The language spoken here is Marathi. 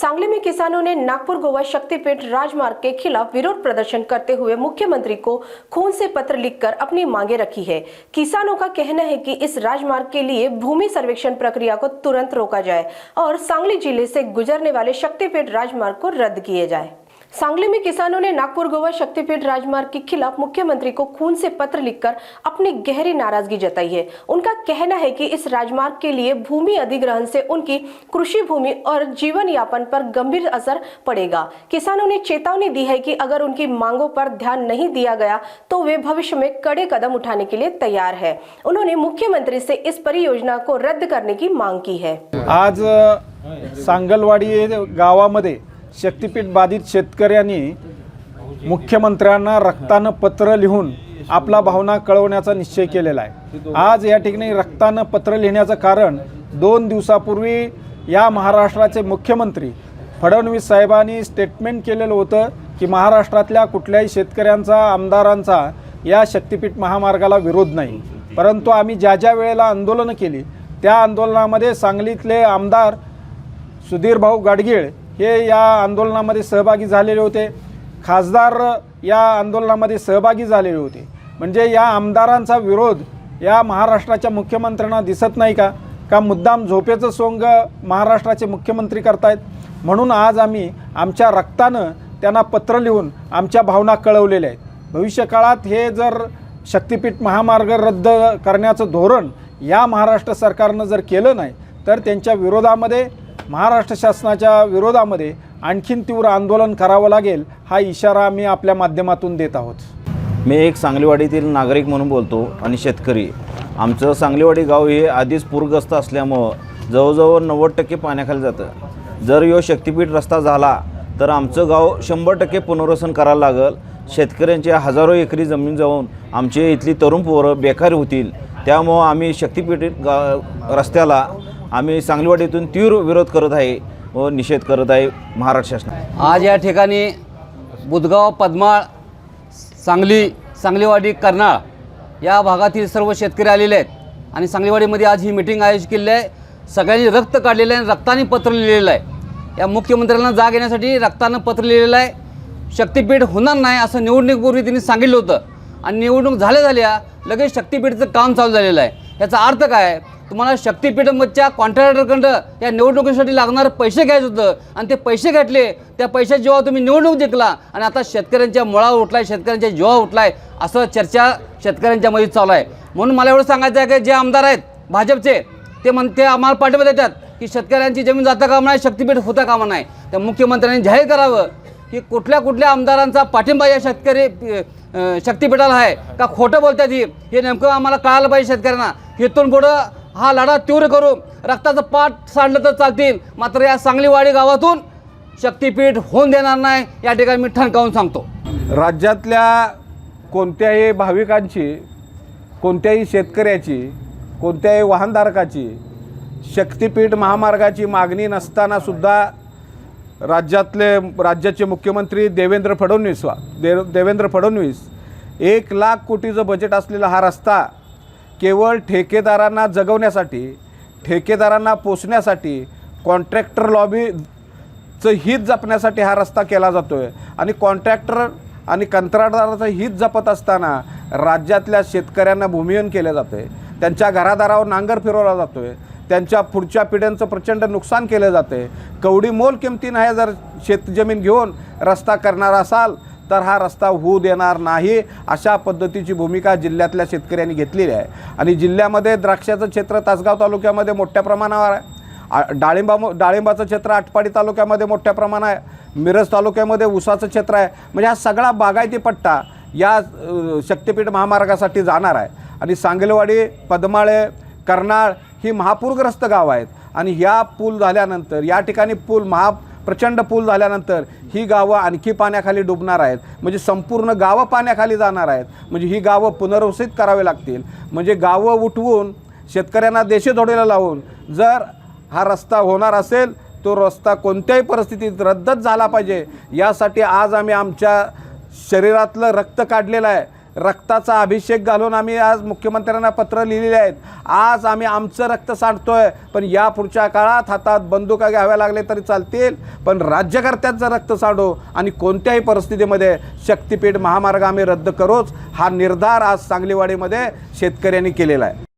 सांगली में किसानों ने नागपुर गोवा शक्तिपीठ राजमार्ग के खिलाफ विरोध प्रदर्शन करते हुए मुख्यमंत्री को खून से पत्र लिखकर अपनी मांगे रखी है। किसानों का कहना है कि इस राजमार्ग के लिए भूमि सर्वेक्षण प्रक्रिया को तुरंत रोका जाए और सांगली जिले से गुजरने वाले शक्तिपीठ राजमार्ग को रद्द किए जाए। सांगली में किसानों ने नागपुर गोवा शक्तिपीठ राजमार्ग के खिलाफ मुख्यमंत्री को खून से पत्र लिखकर अपनी गहरी नाराजगी जताई है। उनका कहना है कि इस राजमार्ग के लिए भूमि अधिग्रहण से उनकी कृषि भूमि और जीवन यापन पर गंभीर असर पड़ेगा। किसानों ने चेतावनी दी है कि अगर उनकी मांगों पर ध्यान नहीं दिया गया तो वे भविष्य में कड़े कदम उठाने के लिए तैयार है। उन्होंने मुख्यमंत्री से इस परियोजना को रद्द करने की मांग की है। आज सांगलवाडी गावामध्ये शक्तिपीठ बाधित शेतकऱ्यांनी मुख्यमंत्र्यांना रक्तानं पत्र लिहून आपला भावना कळवण्याचा निश्चय केलेला आहे। आज या ठिकाणी रक्तानं पत्र लिहिण्याचं कारण 2 दिवसापूर्वी या महाराष्ट्राचे मुख्यमंत्री फडणवीस साहेबांनी स्टेटमेंट केलेलं होतं की महाराष्ट्रातल्या कुठल्याही शेतकऱ्यांचा आमदारांचा या शक्तिपीठ महामार्गाला विरोध नाही, परंतु आम्ही ज्या वेळेला आंदोलन केली त्या आंदोलनामध्ये सांगलीतले आमदार सुधीर भाऊ गाडगीळ हे या आंदोलनामध्ये सहभागी झालेले होते, खासदार या आंदोलनामध्ये सहभागी झालेले होते। म्हणजे या आमदारांचा विरोध या महाराष्ट्राच्या मुख्यमंत्र्यांना दिसत नाही का मुद्दाम झोपेचं सोंग महाराष्ट्राचे मुख्यमंत्री करतायत। म्हणून आज आम्ही आमच्या रक्तानं त्यांना पत्र लिहून आमच्या भावना कळवलेल्या आहेत। भविष्य काळात हे जर शक्तिपीठ महामार्ग रद्द करण्याचं धोरण या महाराष्ट्र सरकारनं जर केलं नाही तर त्यांच्या विरोधामध्ये महाराष्ट्र शासनाच्या विरोधामध्ये आणखीन तीव्र आंदोलन करावं लागेल, हा इशारा आम्ही आपल्या माध्यमातून देत आहोत। मी एक सांगलीवाडीतील नागरिक म्हणून बोलतो आणि शेतकरी। आमचं सांगलीवाडी गाव हे आधीच पूरग्रस्त असल्यामुळं जवळजवळ 90% पाण्याखाली जातं। जर यो शक्तिपीठ रस्ता झाला तर आमचं गाव 100% पुनर्वसन करायला लागेल। शेतकऱ्यांच्या हजारो एकरी जमीन जाऊन आमचे इथली तरुण पोरं बेकार होतील। त्यामुळं आम्ही शक्तिपीठ रस्त्याला आम्ही सांगलीवाडीतून तीव्र विरोध करत आहे व निषेध करत आहे महाराष्ट्र शासन। आज या ठिकाणी बुधगाव, पद्माळ, सांगलीवाडी, कर्नाळ या भागातील सर्व शेतकरी आलेले आहेत आणि सांगलीवाडीमध्ये आज ही मीटिंग आयोजित केली आहे। सगळ्यांनी रक्त काढलेलं आहे, रक्ताने पत्र लिहिलेलं आहे। या मुख्यमंत्र्यांना जाग येण्यासाठी रक्तानं पत्र लिहिलेलं आहे। शक्तिपीठ होणार नाही असं निवडणुकीपूर्वी त्यांनी सांगितलं होतं आणि निवडणूक झाल्या लगेच शक्तिपीठचं काम चालू झालेलं आहे। याचा अर्थ काय? तुम्हाला शक्तिपीठमधच्या कॉन्ट्रॅक्टरकडं या निवडणुकीसाठी लागणारे पैसे घ्यायचं होतं आणि ते पैसे घेतले। त्या पैशात जेव्हा तुम्ही निवडणूक जिंकला आणि आता शेतकऱ्यांच्या मुळावर उठलाय, शेतकऱ्यांच्या जीवावर उठलाय असं चर्चा शेतकऱ्यांच्या मध्ये चालू आहे। म्हणून मला एवढं सांगायचं आहे की जे आमदार आहेत भाजपचे ते आम्हाला पाठिंबा देतात की शेतकऱ्यांची जमीन जाता कामा नाही, शक्तिपीठ होता कामा नाही। त्या मुख्यमंत्र्यांनी जाहीर करावं की कुठल्या आमदारांचा पाठिंबा या शक्तिपीठाला आहे का खोटं बोलतात हे नेमकं आम्हाला कळायला पाहिजे शेतकऱ्यांना। इथून पुढं हा लढा तीव्र करू, रक्ताचं पाठ सांडलं तर चालतील, मात्र या सांगलीवाडी गावातून शक्तिपीठ होऊन देणार नाही, या ठिकाणी मी ठणकावून सांगतो। राज्यातल्या कोणत्याही भाविकांची, कोणत्याही शेतकऱ्याची, कोणत्याही वाहनधारकाची शक्तिपीठ महामार्गाची मागणी नसताना सुद्धा राज्याचे मुख्यमंत्री देवेंद्र फडणवीस 1 लाख कोटीचं बजेट असलेला हा रस्ता केवळ ठेकेदारांना जगवण्यासाठी, ठेकेदारांना पोसण्यासाठी, कॉन्ट्रॅक्टर लॉबीचं हित जपण्यासाठी हा रस्ता केला जातो आहे आणि कॉन्ट्रॅक्टर आणि कंत्राटदाराचं हित जपत असताना राज्यातल्या शेतकऱ्यांना भूमिहीन केलं जातं आहे। त्यांच्या घरादारावर नांगर फिरवला जातो आहे, त्यांच्या पुढच्या पिढ्यांचं प्रचंड नुकसान केलं जातं आहे। कवडी मोल किमतीनं जर शेतजमीन घेऊन रस्ता करणार असाल तर हा रस्ता होऊ देणार नाही, अशा पद्धतीची भूमिका जिल्ह्यातल्या शेतकऱ्यांनी घेतलेली आहे। आणि जिल्ह्यामध्ये द्राक्षाचं क्षेत्र तासगाव तालुक्यामध्ये मोठ्या प्रमाणावर आहे, डाळिंबाचं क्षेत्र आटपाडी तालुक्यामध्ये मोठ्या प्रमाणात आहे, मिरज तालुक्यामध्ये ऊसाचं क्षेत्र आहे। म्हणजे हा सगळा बागायती पट्टा या शक्तिपीठ महामार्गासाठी जाणार आहे। आणि सांगलवाडी, पद्माळे, कर्नाळ ही महापूरग्रस्त गावं आहेत आणि ह्या पूल झाल्यानंतर, या ठिकाणी प्रचंड पूल झाल्यानंतर ही गावं आणखी पाण्याखाली डुबणार आहेत। म्हणजे संपूर्ण गावं पाण्याखाली जाणार आहेत। म्हणजे ही गावं पुनर्वसित करावे लागतील। म्हणजे गावं उठवून शेतकऱ्यांना देशेधोडीला लावून जर हा रस्ता होणार असेल तो रस्ता कोणत्याही परिस्थितीत रद्दच झाला पाहिजे। यासाठी आज आम्ही आमच्या शरीरातलं रक्त काढलेलं आहे, रक्ताचा अभिषेक घालून आम्ही आज मुख्यमंत्र्यांना पत्र लिहिलेले आहेत. आज आम्ही आमचं रक्त सांडतोय, पण या पुढच्या काळात हातात बंदुका घ्याव्या लागले तरी चालतील, पण राज्यकर्त्यांचं रक्त सांडू आणि कोणत्याही परिस्थितीमध्ये शक्तिपीठ महामार्ग आम्ही रद्द करूच, हा निर्धार आज सांगलीवाडीमध्ये शेतकऱ्यांनी केलेला आहे.